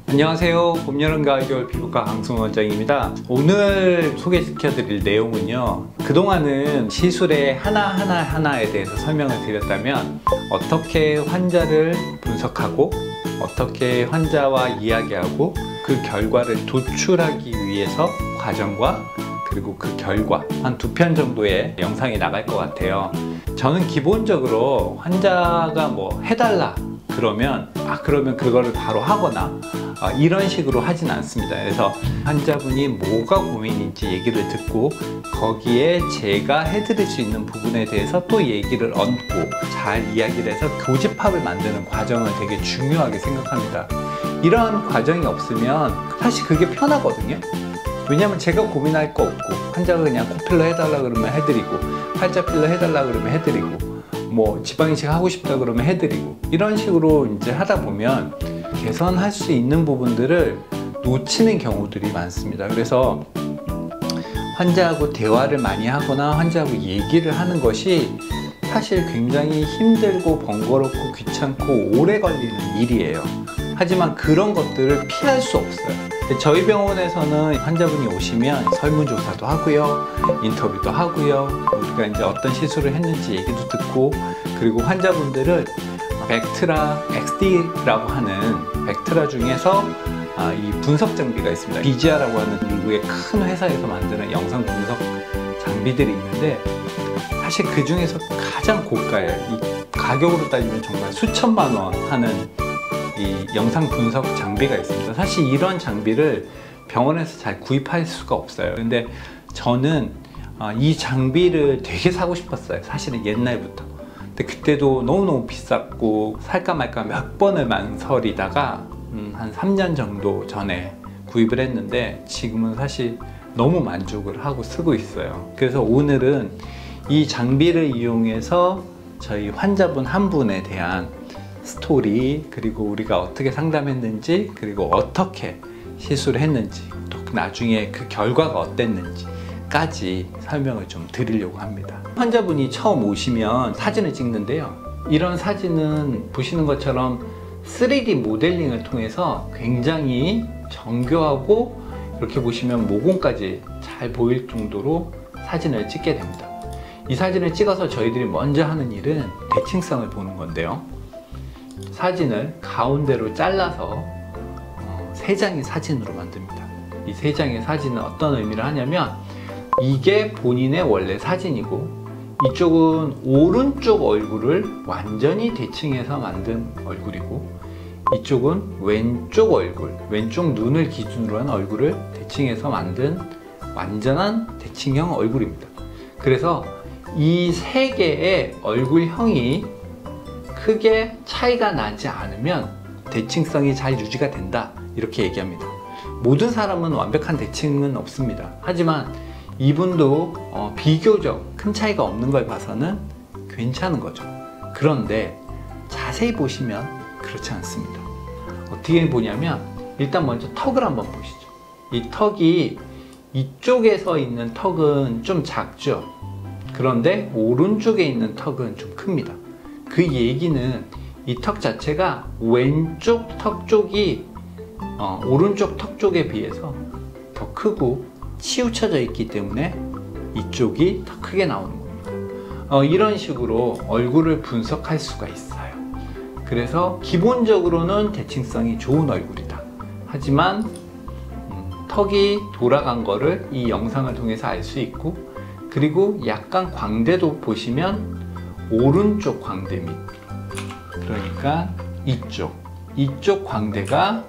안녕하세요. 봄, 여름, 가을, 겨울 피부과 강승호 원장입니다. 오늘 소개시켜드릴 내용은요, 그동안은 시술의 하나하나에 대해서 설명을 드렸다면 어떻게 환자를 분석하고 어떻게 환자와 이야기하고 그 결과를 도출하기 위해서 과정과 그리고 그 결과 한 2편 정도의 영상이 나갈 것 같아요. 저는 기본적으로 환자가 뭐 해달라 그러면 그러면 그거를 바로 하거나 이런 식으로 하진 않습니다. 그래서 환자분이 뭐가 고민인지 얘기를 듣고 거기에 제가 해드릴 수 있는 부분에 대해서 또 얘기를 얹고 잘 이야기를 해서 교집합을 만드는 과정을 되게 중요하게 생각합니다. 이런 과정이 없으면 사실 그게 편하거든요. 왜냐면 제가 고민할 거 없고 환자가 그냥 코필러 해달라 그러면 해드리고 팔자 필러 해달라 그러면 해드리고 뭐 지방이식 하고 싶다 그러면 해드리고 이런 식으로 이제 하다 보면 개선할 수 있는 부분들을 놓치는 경우들이 많습니다. 그래서 환자하고 대화를 많이 하거나 환자하고 얘기를 하는 것이 사실 굉장히 힘들고 번거롭고 귀찮고 오래 걸리는 일이에요. 하지만 그런 것들을 피할 수 없어요. 저희 병원에서는 환자분이 오시면 설문조사도 하고요, 인터뷰도 하고요, 우리가 이제 어떤 시술을 했는지 얘기도 듣고, 그리고 환자분들을 벡트라 XD라고 하는 벡트라 중에서 이 분석 장비가 있습니다. BGR라고 하는 미국의 큰 회사에서 만드는 영상 분석 장비들이 있는데 사실 그 중에서 가장 고가예요. 이 가격으로 따지면 정말 수천만 원 하는 이 영상 분석 장비가 있습니다. 사실 이런 장비를 병원에서 잘 구입할 수가 없어요. 근데 저는 이 장비를 되게 사고 싶었어요. 사실은 옛날부터. 근데 그때도 너무너무 비쌌고 살까 말까 몇 번을 망설이다가 한 3년 정도 전에 구입을 했는데 지금은 사실 너무 만족을 하고 쓰고 있어요. 그래서 오늘은 이 장비를 이용해서 저희 환자분 한 분에 대한 스토리, 그리고 우리가 어떻게 상담했는지, 그리고 어떻게 시술을 했는지, 또 나중에 그 결과가 어땠는지까지 설명을 좀 드리려고 합니다. 환자분이 처음 오시면 사진을 찍는데요, 이런 사진은 보시는 것처럼 3D 모델링을 통해서 굉장히 정교하고 이렇게 보시면 모공까지 잘 보일 정도로 사진을 찍게 됩니다. 이 사진을 찍어서 저희들이 먼저 하는 일은 대칭성을 보는 건데요, 사진을 가운데로 잘라서 3장의 사진으로 만듭니다. 이 3장의 사진은 어떤 의미를 하냐면 이게 본인의 원래 사진이고 이쪽은 오른쪽 얼굴을 완전히 대칭해서 만든 얼굴이고 이쪽은 왼쪽 얼굴, 왼쪽 눈을 기준으로 한 얼굴을 대칭해서 만든 완전한 대칭형 얼굴입니다. 그래서 이 3개의 얼굴형이 크게 차이가 나지 않으면 대칭성이 잘 유지가 된다, 이렇게 얘기합니다. 모든 사람은 완벽한 대칭은 없습니다. 하지만 이분도 비교적 큰 차이가 없는 걸 봐서는 괜찮은 거죠. 그런데 자세히 보시면 그렇지 않습니다. 어떻게 보냐면 일단 먼저 턱을 한번 보시죠. 이 턱이 이쪽에서 있는 턱은 좀 작죠. 그런데 오른쪽에 있는 턱은 좀 큽니다. 그 얘기는 이 턱 자체가 왼쪽 턱 쪽이 오른쪽 턱 쪽에 비해서 더 크고 치우쳐져 있기 때문에 이쪽이 더 크게 나오는 겁니다. 이런 식으로 얼굴을 분석할 수가 있어요. 그래서 기본적으로는 대칭성이 좋은 얼굴이다. 하지만 턱이 돌아간 거를 이 영상을 통해서 알 수 있고, 그리고 약간 광대도 보시면 오른쪽 광대 밑, 그러니까 이쪽 광대가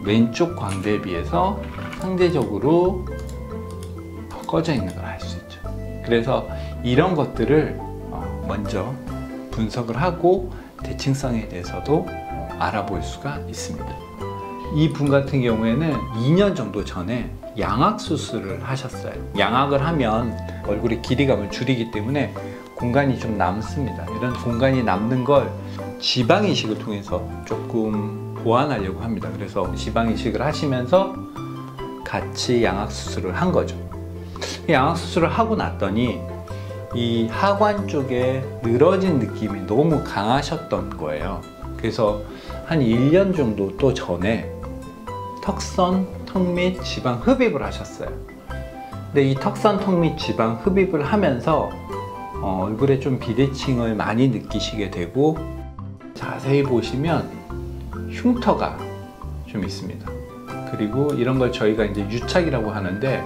왼쪽 광대에 비해서 상대적으로 더 꺼져 있는 걸 알 수 있죠. 그래서 이런 것들을 먼저 분석을 하고 대칭성에 대해서도 알아볼 수가 있습니다. 이 분 같은 경우에는 2년 정도 전에 양악 수술을 하셨어요. 양악을 하면 얼굴의 길이감을 줄이기 때문에 공간이 좀 남습니다. 이런 공간이 남는 걸 지방 이식을 통해서 조금 보완하려고 합니다. 그래서 지방 이식을 하시면서 같이 양악 수술을 한 거죠. 양악 수술을 하고 났더니 이 하관 쪽에 늘어진 느낌이 너무 강하셨던 거예요. 그래서 한 1년 정도 또 전에 턱선, 턱 밑 지방 흡입을 하셨어요. 근데 이 턱선, 턱 밑 지방 흡입을 하면서 얼굴에 좀 비대칭을 많이 느끼시게 되고, 자세히 보시면 흉터가 좀 있습니다. 그리고 이런 걸 저희가 이제 유착이라고 하는데,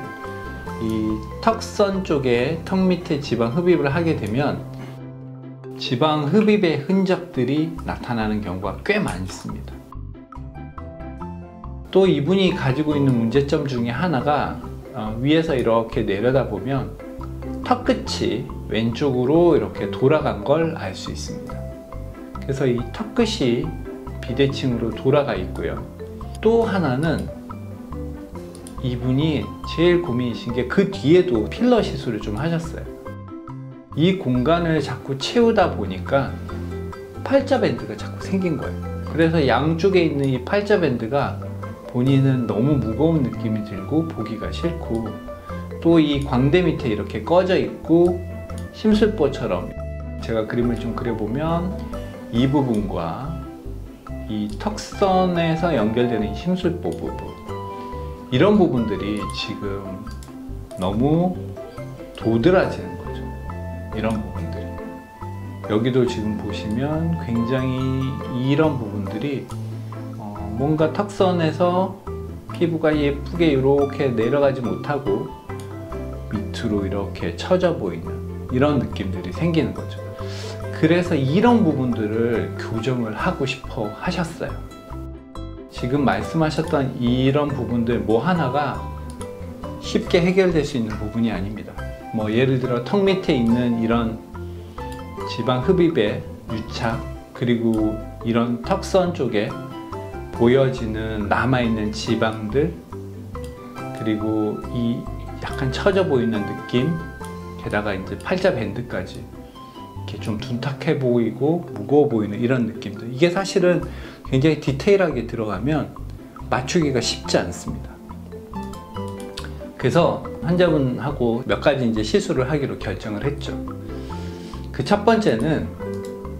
이 턱선 쪽에 턱 밑에 지방 흡입을 하게 되면 지방 흡입의 흔적들이 나타나는 경우가 꽤 많습니다. 또 이분이 가지고 있는 문제점 중에 하나가 위에서 이렇게 내려다 보면 턱 끝이 왼쪽으로 이렇게 돌아간 걸 알 수 있습니다. 그래서 이 턱 끝이 비대칭으로 돌아가 있고요. 또 하나는 이분이 제일 고민이신 게 그 뒤에도 필러 시술을 좀 하셨어요. 이 공간을 자꾸 채우다 보니까 팔자밴드가 자꾸 생긴 거예요. 그래서 양쪽에 있는 이 팔자밴드가 본인은 너무 무거운 느낌이 들고 보기가 싫고, 또 이 광대 밑에 이렇게 꺼져 있고 심술보처럼, 제가 그림을 좀 그려보면 이 부분과 이 턱선에서 연결되는 이 심술보 부분, 이런 부분들이 지금 너무 도드라지는 거죠. 이런 부분들이. 여기도 지금 보시면 굉장히 이런 부분들이 뭔가 턱선에서 피부가 예쁘게 이렇게 내려가지 못하고 밑으로 이렇게 처져 보이는 이런 느낌들이 생기는 거죠. 그래서 이런 부분들을 교정을 하고 싶어 하셨어요. 지금 말씀하셨던 이런 부분들 뭐 하나가 쉽게 해결될 수 있는 부분이 아닙니다. 뭐 예를 들어 턱 밑에 있는 이런 지방 흡입의 유착, 그리고 이런 턱선 쪽에 보여지는 남아있는 지방들, 그리고 이 약간 처져 보이는 느낌, 게다가 이제 팔자 밴드까지 이렇게 좀 둔탁해 보이고 무거워 보이는 이런 느낌들, 이게 사실은 굉장히 디테일하게 들어가면 맞추기가 쉽지 않습니다. 그래서 환자분하고 몇 가지 이제 시술을 하기로 결정을 했죠. 그 첫 번째는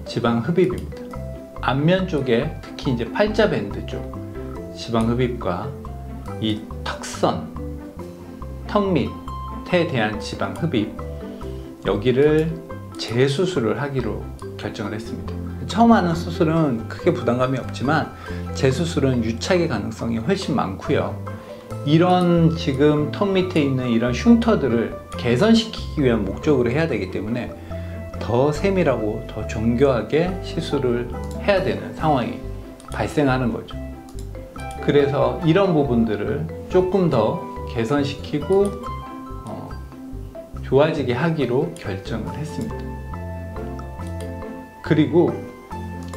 지방 흡입입니다. 안면 쪽에 특히 이제 팔자 밴드 쪽 지방 흡입과 이 턱선, 턱 밑에 대한 지방 흡입, 여기를 재수술을 하기로 결정을 했습니다. 처음 하는 수술은 크게 부담감이 없지만 재수술은 유착의 가능성이 훨씬 많고요. 이런 지금 턱 밑에 있는 이런 흉터들을 개선시키기 위한 목적으로 해야 되기 때문에 더 세밀하고 더 정교하게 시술을 해야 되는 상황이 발생하는 거죠. 그래서 이런 부분들을 조금 더 개선시키고 좋아지게 하기로 결정을 했습니다. 그리고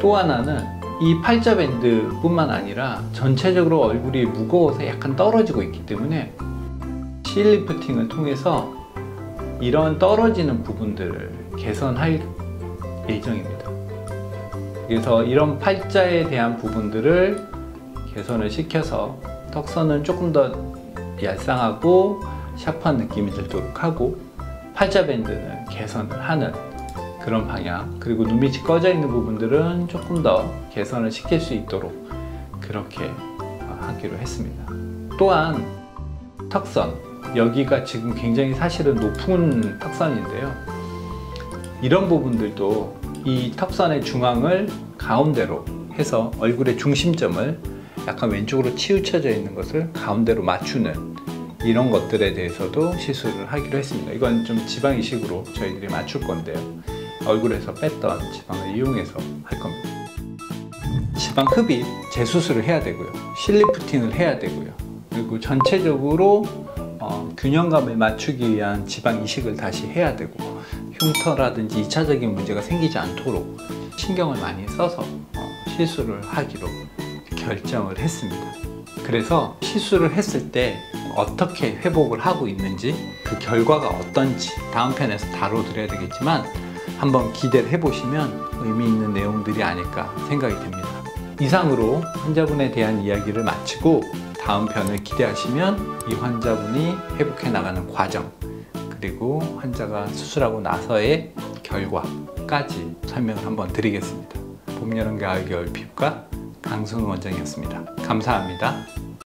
또 하나는 이 팔자밴드 뿐만 아니라 전체적으로 얼굴이 무거워서 약간 떨어지고 있기 때문에 실리프팅을 통해서 이런 떨어지는 부분들을 개선할 예정입니다. 그래서 이런 팔자에 대한 부분들을 개선을 시켜서 턱선은 조금 더 얄쌍하고 샤프한 느낌이 들도록 하고, 팔자밴드는 개선을 하는 그런 방향, 그리고 눈밑이 꺼져 있는 부분들은 조금 더 개선을 시킬 수 있도록 그렇게 하기로 했습니다. 또한 턱선, 여기가 지금 굉장히 사실은 높은 턱선인데요, 이런 부분들도 이 턱선의 중앙을 가운데로 해서 얼굴의 중심점을 약간 왼쪽으로 치우쳐져 있는 것을 가운데로 맞추는 이런 것들에 대해서도 시술을 하기로 했습니다. 이건 좀 지방 이식으로 저희들이 맞출 건데요, 얼굴에서 뺐던 지방을 이용해서 할 겁니다. 지방 흡입, 재수술을 해야 되고요, 실리프팅을 해야 되고요, 그리고 전체적으로 균형감을 맞추기 위한 지방 이식을 다시 해야 되고, 흉터라든지 2차적인 문제가 생기지 않도록 신경을 많이 써서 시술을 하기로 결정을 했습니다. 그래서 시술을 했을 때 어떻게 회복을 하고 있는지, 그 결과가 어떤지 다음 편에서 다뤄드려야 되겠지만 한번 기대를 해보시면 의미 있는 내용들이 아닐까 생각이 됩니다. 이상으로 환자분에 대한 이야기를 마치고 다음 편을 기대하시면 이 환자분이 회복해 나가는 과정, 그리고 환자가 수술하고 나서의 결과까지 설명을 한번 드리겠습니다. 봄, 여름, 가을, 겨울 피부과 강승우 원장이었습니다. 감사합니다.